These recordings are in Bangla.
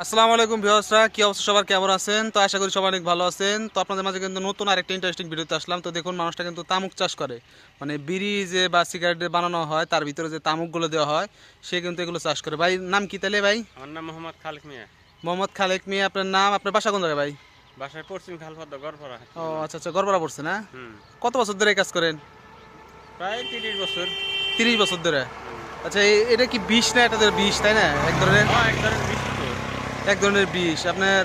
আসসালামু আলাইকুম ভিউয়ার্সরা, কি অবস্থা সবার, কেমন আছেন? তো আশা করি সবাই অনেক ভালো আছেন। তো আপনাদের মাঝে কিন্তু নতুন আরেকটা ইন্টারেস্টিং ভিডিওতে আসলাম। তো দেখুন, মানুষটা কিন্তু তামুক চাষ করে, মানে বিড়ি যে বা সিগারেট বানানো হয় তার ভিতরে যে তামুকগুলো দেওয়া হয় সে কিন্তু এগুলো চাষ করে। ভাই নাম কি তাহলে ভাই? আমার নাম মোহাম্মদ খালেক মিয়া। মোহাম্মদ খালেক মিয়া, আপনার নাম, আপনার বাসা কোন জায়গায় ভাই? বাসায় পশ্চিম খালপাড়া গড়পাড়া ও থানা। আচ্ছা আচ্ছা, গড়বড়া পড়ছে না? হুম। কত বছর ধরে এই কাজ করেন? প্রায় 30 বছর। 30 বছর ধরে? হুম। আচ্ছা, এটা কি বিষ না? এটা বিষ তাই না? এক ধরনের, হ্যাঁ, এক ধরনের বৃষ্টি তো। এক ধরনের বিষ আপনার।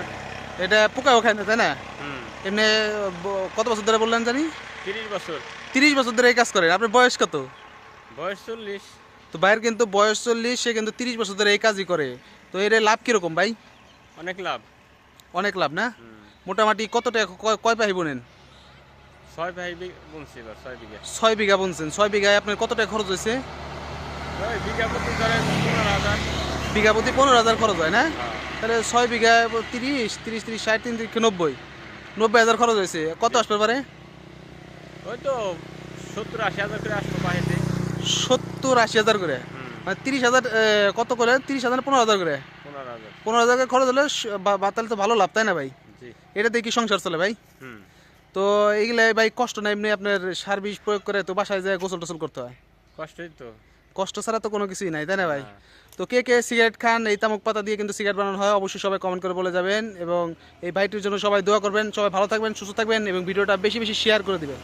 এটা পোকাও খায় না তাই না? হুম। এমনি কত বছর ধরে বললেন জানি? 30 বছর। 30 বছর ধরে এই কাজ করেন। আপনার বয়স কত? বয়স 40। তো ভাইয়ের কিন্তু বয়স 40, সে কিন্তু 30 বছর ধরে এই কাজই করে। তো এর লাভ কিরকম ভাই? অনেক লাভ। অনেক লাভ না? হুম। মোটামুটি কত টাকা, কয় পাহি বোনেন? 6 ভাই বুনছি এবার 6 বিঘা। 6 বিঘা বুনছেন। 6 বিঘায় আপনার কত টাকা খরচ হয়েছে? ওই বিঘা প্রতি ধরেন 15,000। বিঘা প্রতি 15,000 খরচ হয় না? হ্যাঁ। তাহলে 6 বিঘায় 30, 60, 3 থেকে 90,000 খরচ হয়েছে। কত আসবে পারে? ওই তো 70-80 হাজার করে আসতো বাহিতে। 70-80 হাজার করে? হুম। মানে 30,000, কত করে? 30,000, 15,000 করে? 15,000। 15,000 করে খরচ হলে তাহলে তো ভালো লাভ তাই না ভাই? জি। এটা দিয়ে কি সংসার চলে ভাই? হুম। তো এইগুলা ভাই কষ্ট না? এমনি আপনার সার বিষ প্রয়োগ করে তো বাসায় যায় গোসল টোসল করতে হয়। কষ্টই তো। কষ্ট ছাড়া তো কোনো কিছুই নাই তাই না ভাই? হ্যাঁ। তো কে কে সিগারেট খান? এই তামাক পাতা দিয়ে কিন্তু সিগারেট বানানো হয়, অবশ্যই সবাই কমেন্ট করে বলে যাবেন। এবং এই ভাইটির জন্য সবাই দোয়া করবেন। সবাই ভালো থাকবেন, সুস্থ থাকবেন এবং ভিডিওটা বেশি বেশি শেয়ার করে দিবেন।